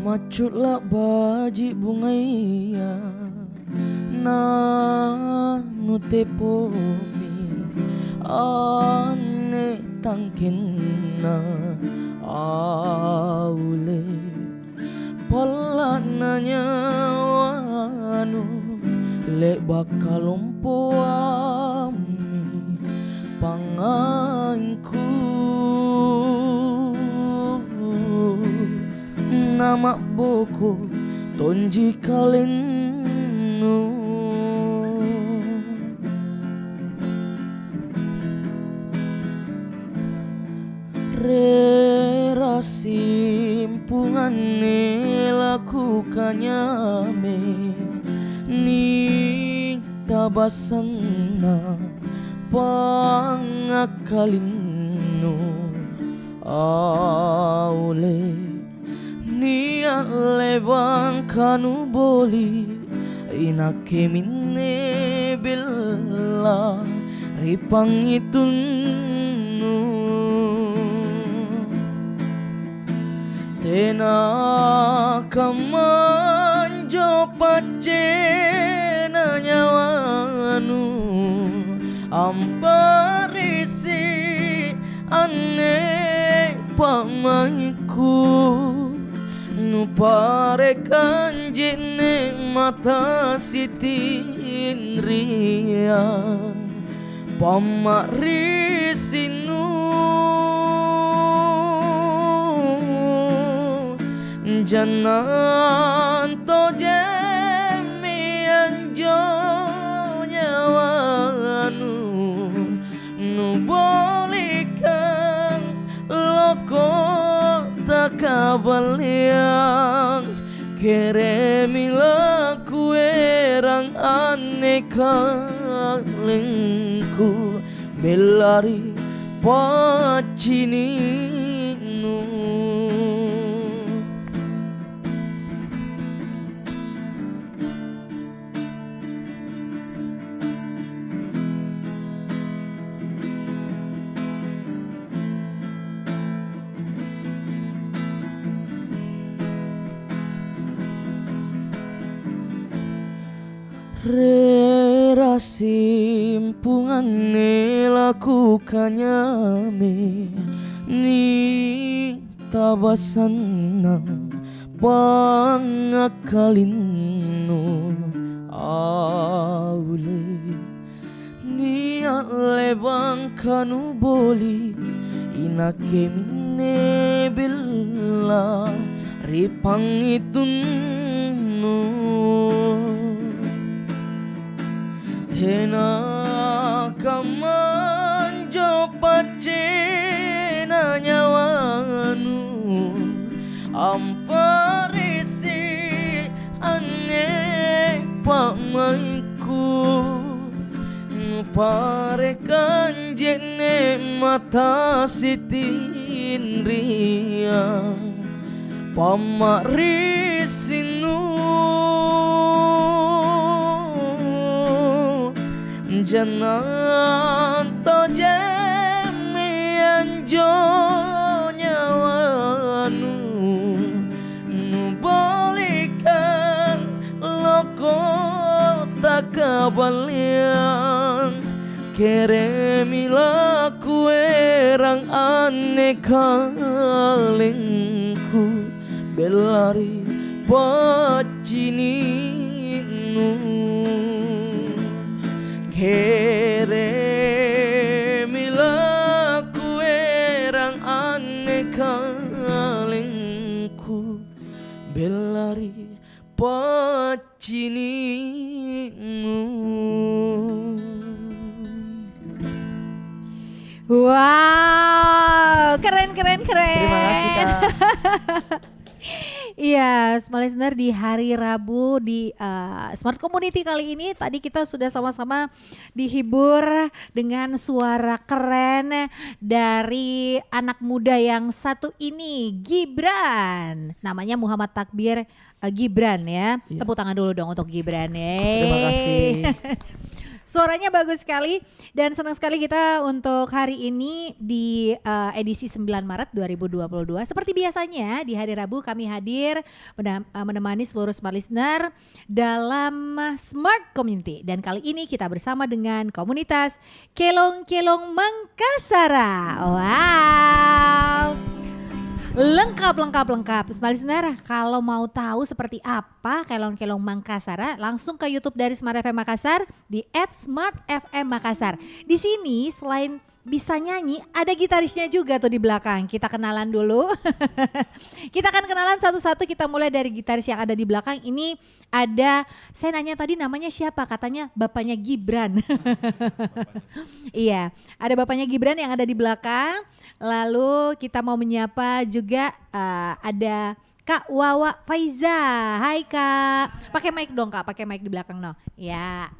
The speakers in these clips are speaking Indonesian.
Macutlah baji bungaya na nutepomi ane tangkinna aule palananya wanu le bakalompo ami pangainku nama boko tonji kalenu simpungan lakukannya me ni tabasana pangakalinu aule ni alebang kanu boli inake minne bella ripang itunu tena kamanjo pacena nyawanu amparisi ane pamaiku nupare kanjine mata sitin riang pamarisinu janan to jemi anjo nyawanu nu bolikan loko takabaliang keremila kuerang aneka lengku belari pacininu simpungan lakukannya me ni tabasana pangakalinu aule ni alebang kanu boli inake minne billa ripang itunu tena kamanjo pacena nyawanu amparisi ane pamaiku pare kanjene mata sitin riang pamarisinu janan to jemi anjo nyawanu nu bolikan loko takabaliang keremila kuerang aneka lengku belari pacininu keremila kuerang aneka lengku belari pacininu. Wow, keren. Terima kasih Kak. Iya, Smart Listener, di hari Rabu di Smart Community kali ini tadi kita sudah sama-sama dihibur dengan suara keren dari anak muda yang satu ini, Gibran. Namanya Muhammad Takbir Gibran ya. Iya. Tepuk tangan dulu dong untuk Gibran ya. Terima kasih. Suaranya bagus sekali dan senang sekali kita untuk hari ini di edisi 9 Maret 2022. Seperti biasanya di hari Rabu kami hadir menemani seluruh smart listener dalam Smart Community. Dan kali ini kita bersama dengan komunitas Kelong Kelong Mangkasara. Wow. Lengkap. Smart listener, kalau mau tahu seperti apa Kelong-Kelong Mangkasara, langsung ke YouTube dari Smart FM Makassar di @smartfmmakassar. Di sini selain bisa nyanyi, ada gitarisnya juga tuh di belakang. Kita kenalan dulu. Kita akan kenalan satu-satu. Kita mulai dari gitaris yang ada di belakang. Ini ada, saya nanya tadi namanya siapa? Katanya bapaknya Gibran. Iya, ada bapaknya Gibran yang ada di belakang. Lalu kita mau menyapa juga ada Kak Wawa Faiza. Hai Kak. Pakai mic dong Kak, pakai mic di belakang no. Ya.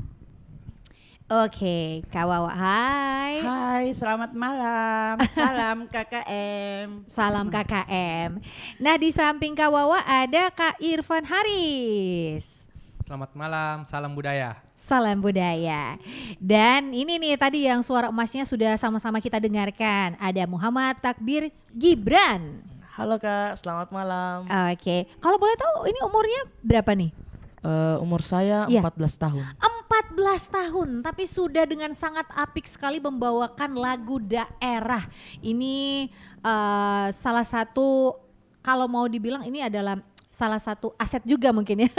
Oke, Kak Wawa, hai. Hai, selamat malam. Salam KKM. Salam KKM. Nah, di samping Kak Wawa ada Kak Irfan Haris. Selamat malam, salam budaya. Salam budaya. Dan ini nih tadi yang suara emasnya sudah sama-sama kita dengarkan. Ada Muhammad Takbir Gibran. Halo Kak, selamat malam. Oke, kalau boleh tahu ini umurnya berapa nih? Umur saya Iya. 14 tahun. 14 tahun, tapi sudah dengan sangat apik sekali membawakan lagu daerah. Ini salah satu, kalau mau dibilang ini adalah salah satu aset juga mungkin ya.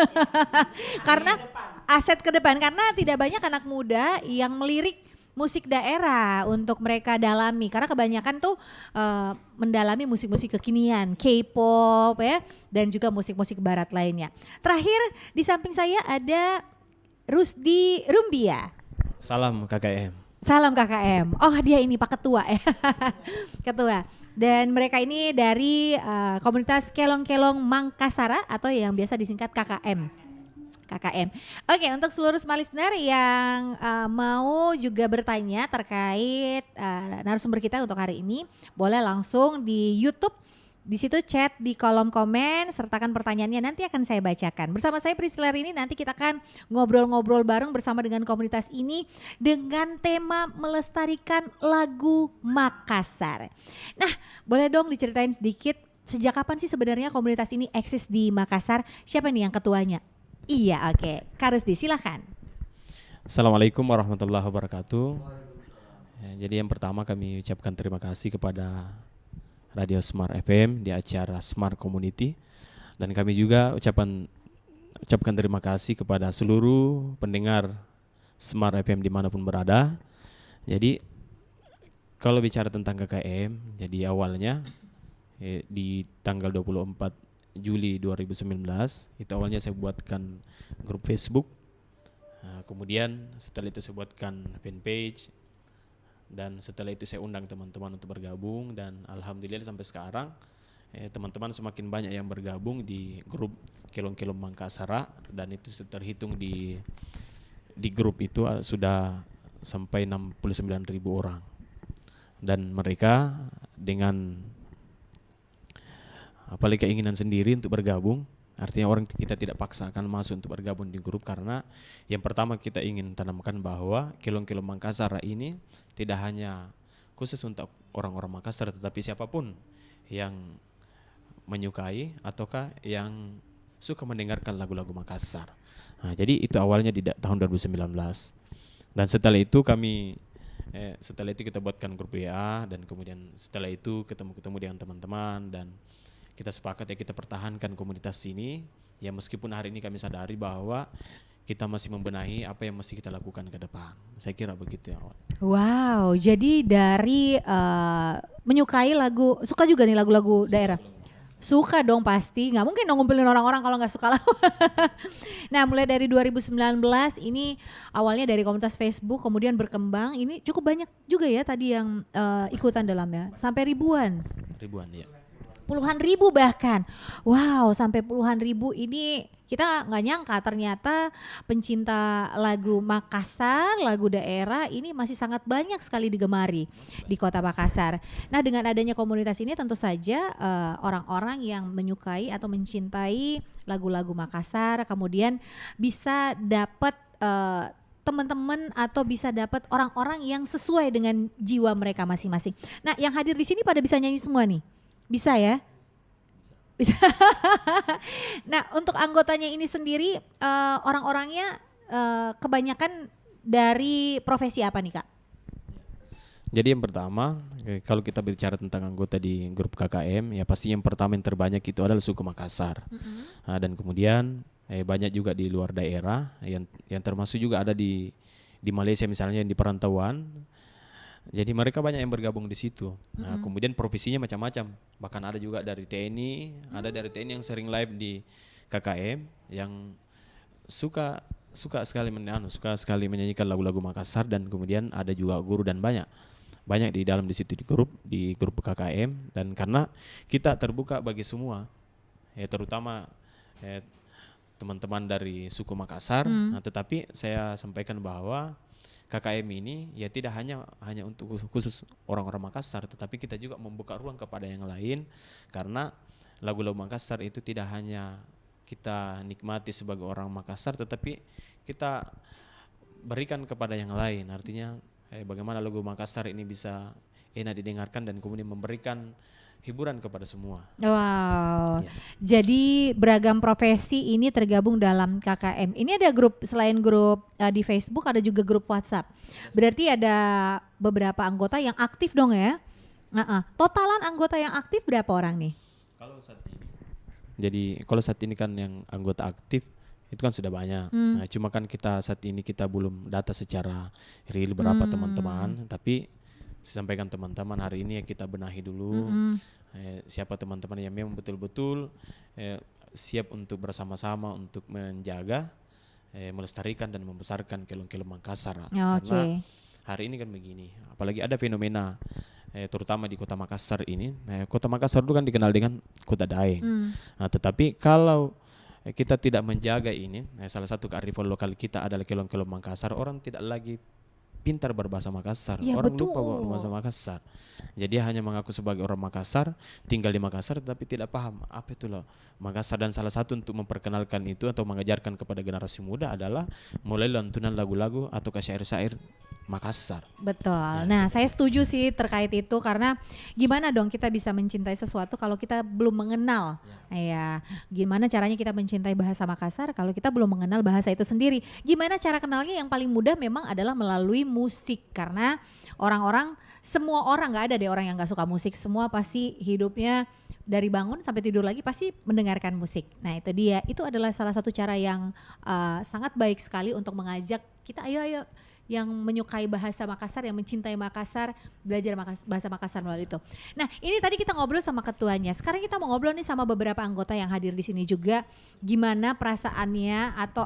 Karena aset ke depan, karena tidak banyak anak muda yang melirik musik daerah untuk mereka dalami, karena kebanyakan tuh mendalami musik-musik kekinian, K-pop ya, dan juga musik-musik barat lainnya. Terakhir di samping saya ada Rusdi Rumbia. Salam KKM. Salam KKM. Oh dia ini Pak Ketua ya. Ketua. Dan mereka ini dari komunitas Kelong-Kelong Mangkasara atau yang biasa disingkat KKM. KKM. Oke, untuk seluruh smart listener yang mau juga bertanya terkait narasumber kita untuk hari ini, boleh langsung di YouTube. Di situ chat di kolom komen, sertakan pertanyaannya, nanti akan saya bacakan. Bersama saya Priscilla ini nanti kita akan ngobrol-ngobrol bareng bersama dengan komunitas ini dengan tema melestarikan lagu Makassar. Nah, boleh dong diceritain sedikit sejak kapan sih sebenarnya komunitas ini eksis di Makassar? Siapa nih yang ketuanya? Iya, oke. Kak Rusdi, silakan. Assalamualaikum warahmatullahi wabarakatuh. Ya, jadi yang pertama kami ucapkan terima kasih kepada Radio Smart FM di acara Smart Community, dan kami juga ucapkan terima kasih kepada seluruh pendengar Smart FM dimanapun berada. Jadi kalau bicara tentang KKM, jadi awalnya di tanggal 24 Juli 2019 itu awalnya saya buatkan grup Facebook. Kemudian setelah itu saya buatkan fanpage, dan setelah itu saya undang teman-teman untuk bergabung, dan alhamdulillah sampai sekarang teman-teman semakin banyak yang bergabung di grup Kelong-Kelong Mangkasara, dan itu terhitung di grup itu sudah sampai 69.000 orang, dan mereka dengan apalagi keinginan sendiri untuk bergabung. Artinya orang kita tidak paksakan masuk untuk bergabung di grup, karena yang pertama kita ingin tanamkan bahwa Kelong-Kelong Mangkasara ini tidak hanya khusus untuk orang-orang Makassar, tetapi siapapun yang menyukai ataukah yang suka mendengarkan lagu-lagu Makassar. Nah, jadi itu awalnya di tahun 2019. Dan setelah itu setelah itu kita buatkan grup WA, dan kemudian setelah itu ketemu dengan teman-teman, dan kita sepakat ya kita pertahankan komunitas ini. Ya meskipun hari ini kami sadari bahwa kita masih membenahi apa yang masih kita lakukan ke depan. Saya kira begitu ya. Wow, jadi dari menyukai lagu, suka juga nih lagu-lagu daerah. Suka dong pasti, nggak mungkin dong ngumpulin orang-orang kalau nggak suka lagu. Nah mulai dari 2019 ini awalnya dari komunitas Facebook, kemudian berkembang, ini cukup banyak juga ya tadi yang ikutan dalamnya, sampai ribuan. Ribuan ya. Puluhan ribu bahkan. Wow, sampai puluhan ribu ini kita nggak nyangka ternyata pencinta lagu Makassar, lagu daerah ini masih sangat banyak sekali digemari di kota Makassar. Nah dengan adanya komunitas ini tentu saja orang-orang yang menyukai atau mencintai lagu-lagu Makassar kemudian bisa dapat teman-teman atau bisa dapat orang-orang yang sesuai dengan jiwa mereka masing-masing. Nah, yang hadir di sini pada bisa nyanyi semua nih? Bisa ya? Bisa. Nah, untuk anggotanya ini sendiri orang-orangnya kebanyakan dari profesi apa nih, Kak? Jadi yang pertama, kalau kita bicara tentang anggota di grup KKM, ya pasti yang pertama yang terbanyak itu adalah suku Makassar. Dan kemudian banyak juga di luar daerah, yang termasuk juga ada di Malaysia misalnya yang di perantauan. Jadi mereka banyak yang bergabung di situ. Nah, kemudian profesinya macam-macam. Bahkan ada juga dari TNI, ada dari TNI yang sering live di KKM yang suka sekali menyanyikan lagu-lagu Makassar, dan kemudian ada juga guru dan banyak di dalam di situ di grup KKM. Dan karena kita terbuka bagi semua, terutama teman-teman dari suku Makassar. Nah, tetapi saya sampaikan bahwa KKM ini ya tidak hanya untuk khusus orang-orang Makassar, tetapi kita juga membuka ruang kepada yang lain, karena lagu-lagu Makassar itu tidak hanya kita nikmati sebagai orang Makassar, tetapi kita berikan kepada yang lain. Artinya bagaimana lagu Makassar ini bisa enak didengarkan dan kemudian memberikan hiburan kepada semua. Wow. Ya. Jadi beragam profesi ini tergabung dalam KKM. Ini ada grup, selain grup di Facebook ada juga grup WhatsApp. Berarti ada beberapa anggota yang aktif dong ya? Totalan anggota yang aktif berapa orang nih? Kalau saat ini kan yang anggota aktif itu kan sudah banyak. Nah, cuma kan saat ini kita belum data secara real berapa teman-teman, tapi saya sampaikan teman-teman hari ini ya kita benahi dulu siapa teman-teman yang memang betul-betul siap untuk bersama-sama untuk menjaga, melestarikan dan membesarkan kelong-kelong Makassar. Karena hari ini kan begini, apalagi ada fenomena terutama di kota Makassar ini. Kota Makassar itu kan dikenal dengan kota Daeng. Nah, tetapi kalau kita tidak menjaga ini, salah satu kearifan lokal kita adalah kelong-kelong Makassar, orang tidak lagi pintar berbahasa Makassar, ya, orang betul. lupa bahasa Makassar. Jadi dia hanya mengaku sebagai orang Makassar, tinggal di Makassar, tapi tidak paham apa itu loh Makassar. Dan salah satu untuk memperkenalkan itu atau mengajarkan kepada generasi muda adalah mulai lantunan lagu-lagu atau syair-syair Makassar. Betul. Nah, saya setuju sih terkait itu, karena gimana dong kita bisa mencintai sesuatu kalau kita belum mengenal. Ya, gimana caranya kita mencintai bahasa Makassar kalau kita belum mengenal bahasa itu sendiri? Gimana cara kenalnya? Yang paling mudah memang adalah melalui musik, karena semua orang, nggak ada deh orang yang nggak suka musik. Semua pasti hidupnya dari bangun sampai tidur lagi pasti mendengarkan musik. Nah, itu dia. Itu adalah salah satu cara yang sangat baik sekali untuk mengajak kita, ayo yang menyukai bahasa Makassar, yang mencintai Makassar, belajar bahasa Makassar melalui itu. Nah, ini tadi kita ngobrol sama ketuanya. Sekarang kita mau ngobrol nih sama beberapa anggota yang hadir di sini juga. Gimana perasaannya atau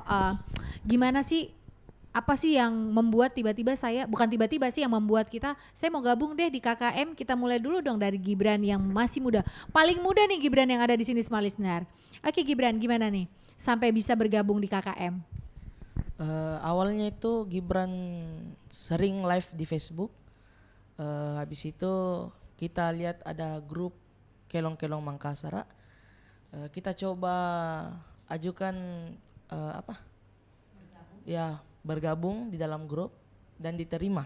gimana sih, apa sih yang membuat tiba-tiba bukan tiba-tiba sih yang membuat saya mau gabung deh di KKM. Kita mulai dulu dong dari Gibran yang masih muda. Paling muda nih Gibran yang ada di sini, Smart Listener. Oke Gibran, gimana nih sampai bisa bergabung di KKM? Awalnya itu Gibran sering live di Facebook. Habis itu kita lihat ada grup Kelong-Kelong Makassar. Kita coba ajukan bergabung di dalam grup dan diterima.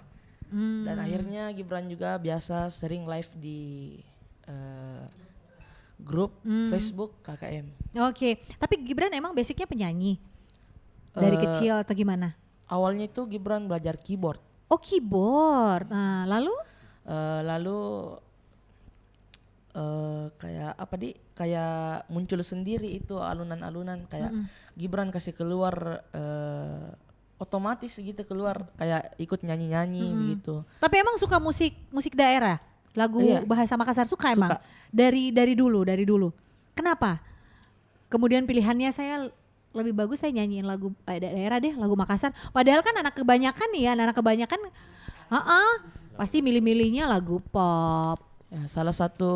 Dan akhirnya Gibran juga biasa sering live di grup Facebook KKM. Oke, tapi Gibran emang basicnya penyanyi dari kecil atau gimana? Awalnya itu Gibran belajar keyboard. Oh, keyboard. Nah, lalu kayak muncul sendiri itu alunan-alunan kayak Gibran kasih keluar otomatis gitu keluar kayak ikut nyanyi-nyanyi begitu. Tapi emang suka musik daerah? Lagu bahasa Makassar suka emang? Suka. Dari dulu. Kenapa? Kemudian pilihannya saya lebih bagus saya nyanyiin lagu daerah deh, lagu Makassar. Padahal kan anak kebanyakan pasti milih-milihnya lagu pop. Ya, salah satu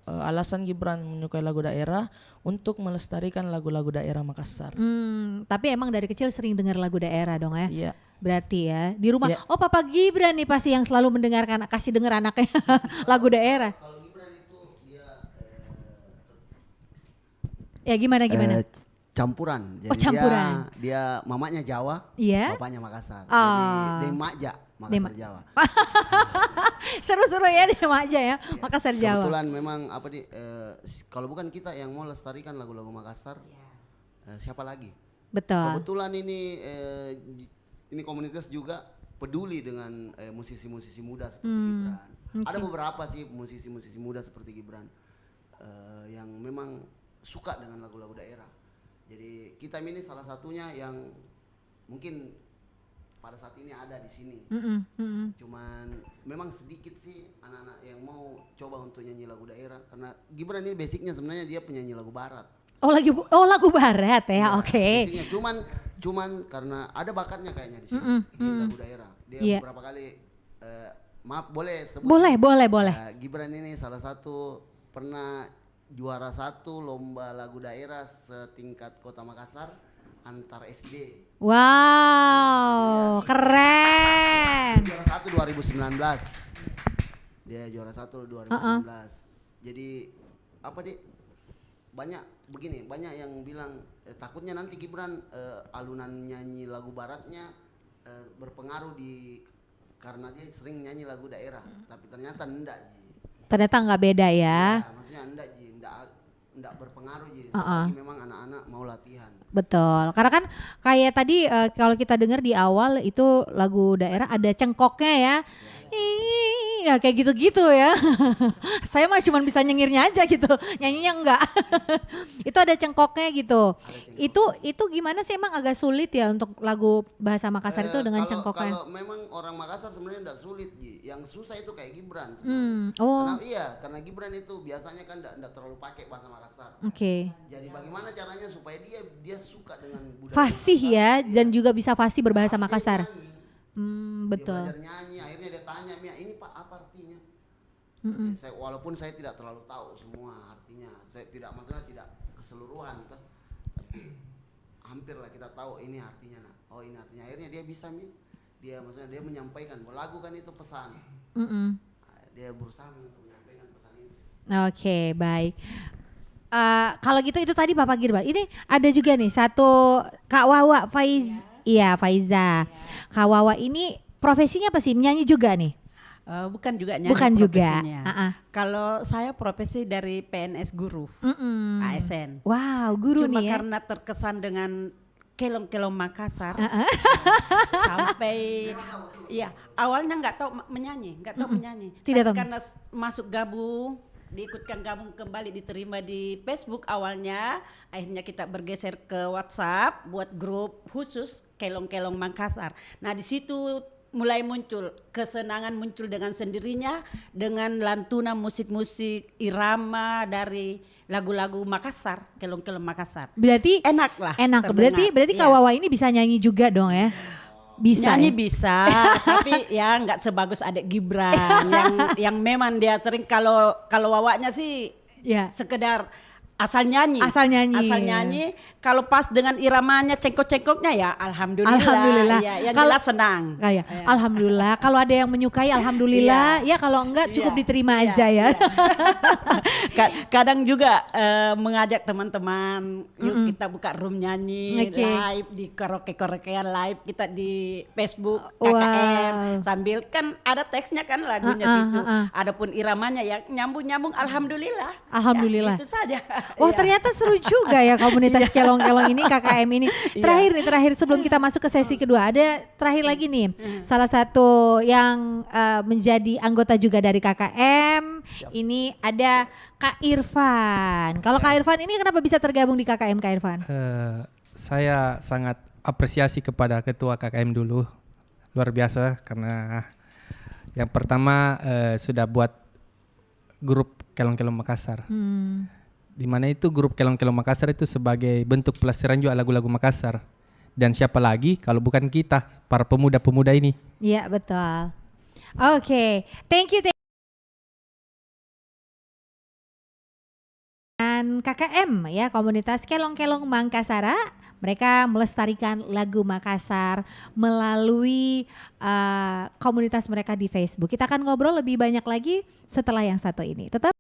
alasan Gibran menyukai lagu daerah untuk melestarikan lagu-lagu daerah Makassar. Tapi emang dari kecil sering dengar lagu daerah dong ya? Iya. Berarti ya di rumah. Ya. Oh, Papa Gibran nih pasti yang selalu kasih dengar anaknya lagu daerah. Kalau Gibran itu dia Ya gimana? campuran. Jadi campuran. Dia mamanya Jawa, Iya. bapaknya Makassar. Ah. Jadi dia Makja, Makassar Jawa. Seru-seru ya di aja ya, Makassar Jawa. Kebetulan memang kalau bukan kita yang mau lestarikan lagu-lagu Makassar, siapa lagi? Betul. Kebetulan ini komunitas juga peduli dengan musisi-musisi muda seperti Gibran. Ada beberapa sih musisi-musisi muda seperti Gibran yang memang suka dengan lagu-lagu daerah. Jadi kita ini salah satunya yang mungkin pada saat ini ada di sini. Cuman memang sedikit sih anak-anak yang mau coba untuk nyanyi lagu daerah karena Gibran ini basicnya sebenarnya dia penyanyi lagu barat. Lagu barat ya, oke. Basicnya cuman karena ada bakatnya kayaknya di sini di lagu daerah. Dia beberapa kali maaf boleh sebut. Boleh. Gibran ini salah satu pernah juara 1 lomba lagu daerah setingkat Kota Makassar antar SD. Wow, keren. Juara 1 2019. Dia juara 1 2019. Jadi banyak yang bilang takutnya nanti Gibran alunan nyanyi lagu baratnya berpengaruh karena dia sering nyanyi lagu daerah, tapi ternyata enggak Ji. Ternyata nggak beda ya. Maksudnya enggak Ji, enggak berpengaruh Ji. Selagi memang anak-anak mau latihan. Betul, karena kan kayak tadi kalau kita dengar di awal itu lagu daerah ada cengkoknya ya. Ya kayak gitu-gitu ya. Saya mah cuma bisa nyengirnya aja gitu, nyanyinya enggak. Itu ada cengkoknya gitu. Itu gimana sih, emang agak sulit ya untuk lagu bahasa Makassar itu dengan cengkoknya? Kalau memang orang Makassar sebenarnya enggak sulit Ji. Yang susah itu kayak Gibran sebenarnya. Karena Gibran itu biasanya kan enggak terlalu pakai bahasa Makassar. Oke. Jadi bagaimana caranya supaya dia suka dengan budaya Fasih Makassar, ya, dan juga bisa fasih berbahasa Makassar. Betul. Dia belajar nyanyi, akhirnya dia tanya, Mia ini Pak apa artinya? Walaupun saya tidak terlalu tahu semua artinya, maksudnya tidak keseluruhan, tapi hampir lah kita tahu ini artinya. Oh ini artinya. Akhirnya dia bisa maksudnya dia menyampaikan. Lagu kan itu pesan. Dia berusaha untuk menyampaikan pesan itu. Oke, baik. Kalau gitu itu tadi Bapak Gibran. Ini ada juga nih satu Kak Wawa Faiza. Kak Wawa ini profesinya apa sih? Menyanyi juga nih? Bukan juga nyanyi. Bukan juga. profesinya. Kalau saya profesi dari PNS guru, ASN. Wow, guru Cuma nih ya. karena terkesan dengan kelong-kelong Makassar, sampai ya awalnya nggak tahu menyanyi. Tidak tahu. Karena masuk gabung, diikutkan gabung kembali, diterima di Facebook awalnya, akhirnya kita bergeser ke WhatsApp buat grup khusus kelong-kelong Makassar. Nah di situ mulai muncul kesenangan, muncul dengan sendirinya dengan lantunan musik-musik irama dari lagu-lagu Makassar, kelong-kelong Makassar. Berarti enak lah. Enak. terdengar. Berarti Kak Wawa ini bisa nyanyi juga dong ya? Bisa. Nyanyi ya? bisa, tapi ya nggak sebagus adik Gibran yang memang dia sering kalau Wawanya sih Ya. sekedar asal nyanyi. Asal nyanyi. Asal nyanyi. Kalau pas dengan iramanya cengkok-cengkoknya ya alhamdulillah. Alhamdulillah. Ya, yang Kalau- jelas senang. Kayak alhamdulillah. Kalau ada yang menyukai alhamdulillah. Ya kalau enggak cukup Iya. diterima Iya, aja ya. Kadang juga mengajak teman-teman, yuk kita buka room nyanyi Oke. live di karaoke-karaokean live kita di Facebook Wow. KKM sambil kan ada teksnya kan lagunya situ. Adapun iramanya ya nyambung-nyambung alhamdulillah. Alhamdulillah. Ya, itu saja. Oh Iya. ternyata seru juga ya komunitas kelong-kelong ini, KKM ini. Terakhir sebelum kita masuk ke sesi kedua, ada terakhir lagi nih. Salah satu yang menjadi anggota juga dari KKM, ini ada Kak Irfan. Kalau Kak Irfan ini kenapa bisa tergabung di KKM, Kak Irfan? Saya sangat apresiasi kepada ketua KKM dulu, luar biasa karena yang pertama sudah buat grup Kelong-Kelong Makassar. Di mana itu grup Kelong-Kelong Makassar itu sebagai bentuk pelestarian juga lagu-lagu Makassar. Dan siapa lagi kalau bukan kita, para pemuda-pemuda ini. Iya betul. Oke, thank you. Dan KKM ya, komunitas Kelong-Kelong Makassar, mereka melestarikan lagu Makassar melalui komunitas mereka di Facebook. Kita akan ngobrol lebih banyak lagi setelah yang satu ini. Tetap